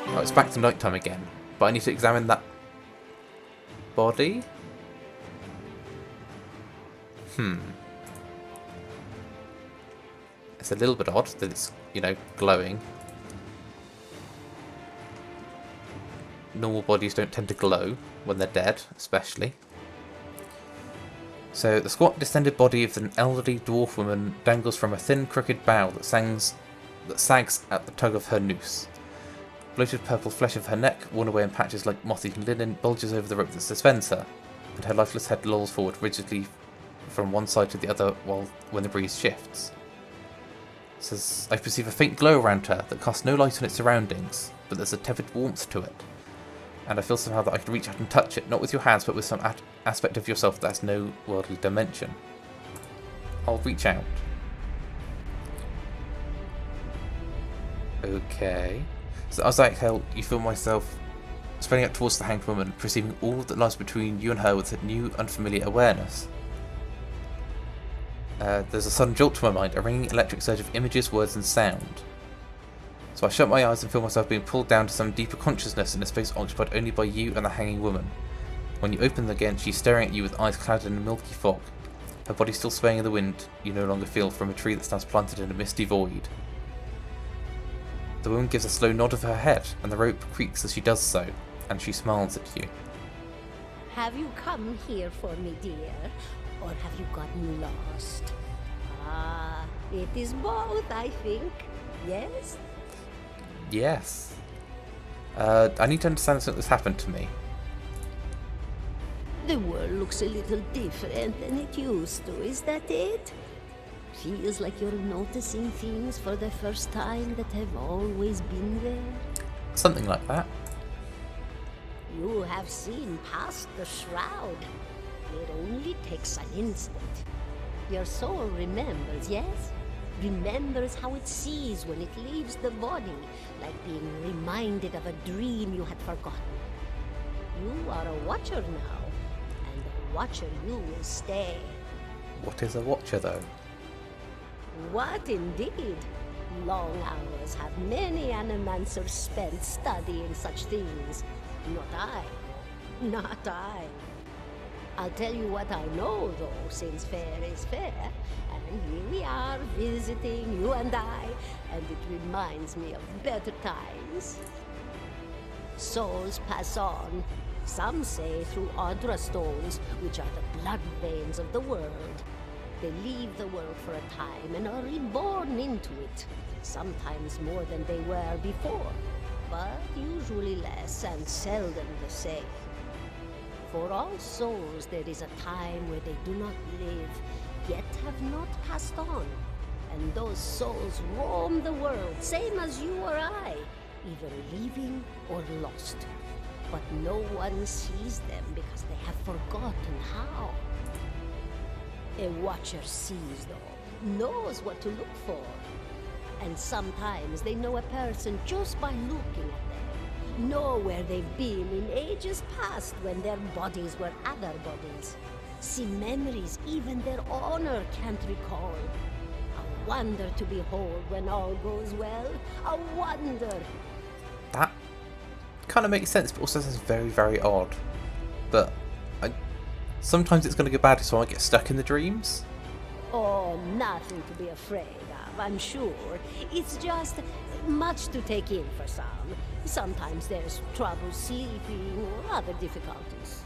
Oh, it's back to nighttime again. But I need to examine that body? It's a little bit odd that it's, glowing. Normal bodies don't tend to glow when they're dead, especially. So, the squat, distended body of an elderly dwarf woman dangles from a thin, crooked bough that sags at the tug of her noose. Bloated purple flesh of her neck, worn away in patches like moth-eaten linen, bulges over the rope that suspends her, and her lifeless head lolls forward rigidly from one side to the other when the breeze shifts. It says, I perceive a faint glow around her that casts no light on its surroundings, but there's a tepid warmth to it. And I feel somehow that I can reach out and touch it, not with your hands, but with some aspect of yourself that has no worldly dimension. I'll reach out. Okay. So as I exhale, you feel myself spreading out towards the hanged woman, perceiving all that lies between you and her with a new, unfamiliar awareness. There's a sudden jolt to my mind, a ringing electric surge of images, words and sound. So I shut my eyes and feel myself being pulled down to some deeper consciousness in a space occupied only by you and the hanging woman. When you open them again, she's staring at you with eyes clouded in a milky fog. Her body still swaying in the wind, you no longer feel, from a tree that stands planted in a misty void. The woman gives a slow nod of her head, and the rope creaks as she does so, and she smiles at you. Have you come here for me, dear? Or have you gotten lost? Ah, it is both, I think. Yes? Yes. I need to understand something that's happened to me. The world looks a little different than it used to, is that it? Feels like you're noticing things for the first time that have always been there. Something like that. You have seen past the shroud. It only takes an instant. Your soul remembers, yes? Remembers how it sees when it leaves the body, like being reminded of a dream you had forgotten. You are a watcher now, and a watcher you will stay. What is a watcher, though? What indeed? Long hours have many animancers spent studying such things. Not I. Not I. I'll tell you what I know, though, since fair is fair. And here we are, visiting, you and I, and it reminds me of better times. Souls pass on. Some say through Audra stones, which are the blood veins of the world. They leave the world for a time and are reborn into it, sometimes more than they were before, but usually less and seldom the same. For all souls there is a time where they do not live, yet have not passed on, and those souls roam the world, same as you or I, either living or lost. But no one sees them because they have forgotten how. A watcher sees, though, knows what to look for. And sometimes they know a person just by looking at them, know where they've been in ages past when their bodies were other bodies, see memories even their owner can't recall. A wonder to behold when all goes well, a wonder. That kind of makes sense, but also sounds very, very odd. But sometimes it's going to go badly, so I get stuck in the dreams. Oh, nothing to be afraid of, I'm sure. It's just much to take in for some. Sometimes there's trouble sleeping or other difficulties.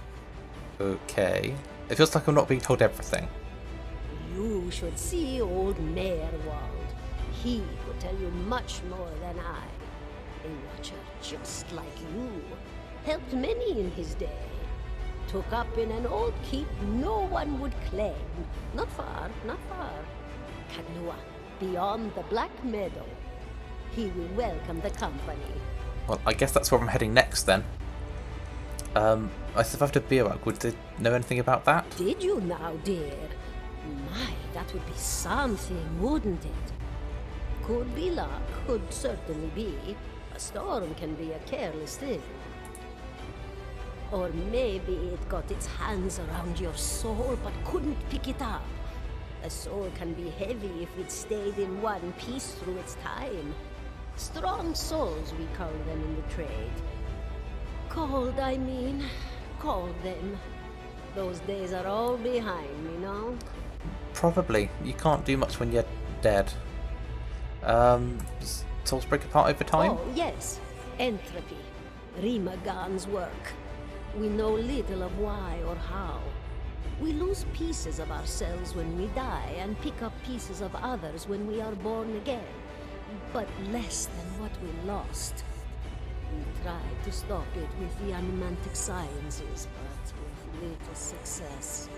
Okay. It feels like I'm not being told everything. You should see old Merwald. He could tell you much more than I. A watcher just like you. Helped many in his day. Took up in an old keep no one would claim. Not far, not far. Kagnua, beyond the Black Meadow. He will welcome the company. Well, I guess that's where I'm heading next then. I survived a bivouac. Would they know anything about that? Did you now, dear? My, that would be something, wouldn't it? Could be luck, could certainly be. A storm can be a careless thing. Or maybe it got its hands around your soul but couldn't pick it up. A soul can be heavy if it stayed in one piece through its time. Strong souls, we call them in the trade. Cold, I mean. Call them. Those days are all behind me, no? Probably. You can't do much when you're dead. Souls break apart over time? Oh, yes. Entropy. Rimagan's work. We know little of why or how. We lose pieces of ourselves when we die and pick up pieces of others when we are born again. But less than what we lost. We tried to stop it with the animantic sciences, but with little success.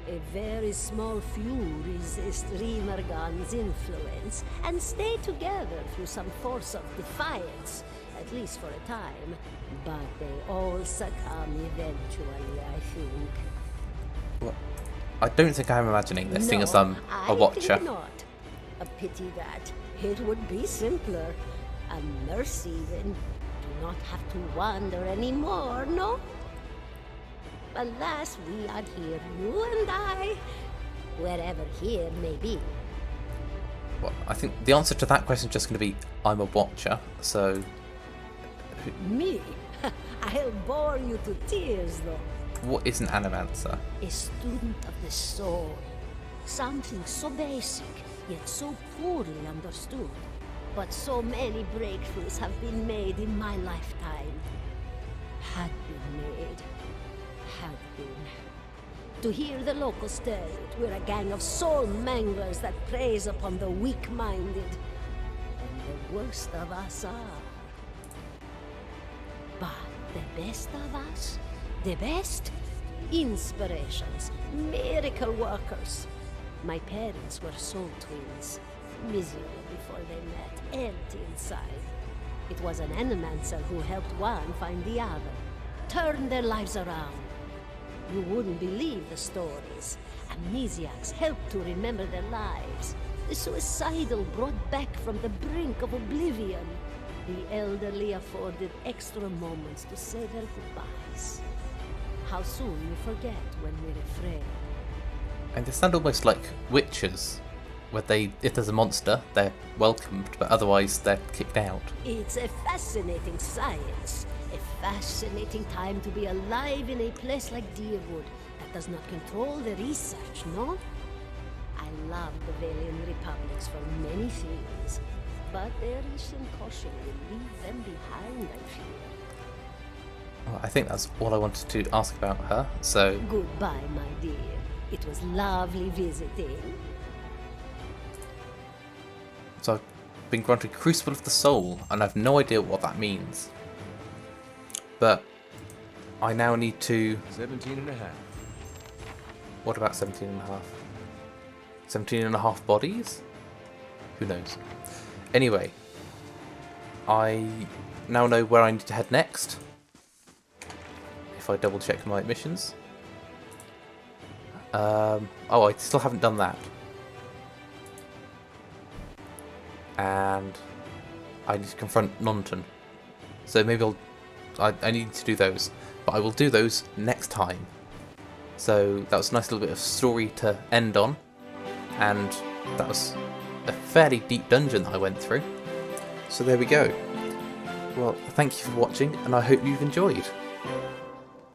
A very small few resist Rimergan's influence and stay together through some force of defiance, at least for a time. But they all succumb eventually, I think. Well, I don't think I'm imagining this, seeing as I'm a I watcher. think not. A pity that. It would be simpler. A mercy then. Do not have to wander anymore, no? Alas, we are here, you and I. Wherever here may be. Well, I think the answer to that question is just going to be, I'm a watcher, so... Me? I'll bore you to tears, though. What is an animancer? A student of the soul. Something so basic, yet so poorly understood. But so many breakthroughs have been made in my lifetime. Had been made. Had been. To hear the locals tell it, we're a gang of soul manglers that preys upon the weak-minded. And the worst of us are. But the best of us? The best? Inspirations, miracle workers. My parents were soul twins, miserable before they met, empty inside. It was an animancer who helped one find the other, turned their lives around. You wouldn't believe the stories. Amnesiacs helped to remember their lives. The suicidal brought back from the brink of oblivion. The elderly afforded extra moments to say their goodbyes. How soon we forget when we're afraid. And they sound almost like witches, where if there's a monster, they're welcomed, but otherwise they're kicked out. It's a fascinating science. A fascinating time to be alive in a place like Deerwood that does not control the research, no? I love the Valian Republics for many things, but their recent caution will leave them behind, I fear. Well, I think that's all I wanted to ask about her, so... Goodbye, my dear. It was lovely visiting. So I've been granted Crucible of the Soul, and I've no idea what that means. But I now need to... 17 and a half. What about 17 and a half? 17 and a half bodies? Who knows? Anyway, I now know where I need to head next. If I double check my missions. Oh, I still haven't done that. And I need to confront Nonton. So maybe I need to do those. But I will do those next time. So that was a nice little bit of story to end on. And that was a fairly deep dungeon that I went through. So there we go. Well, thank you for watching, and I hope you've enjoyed.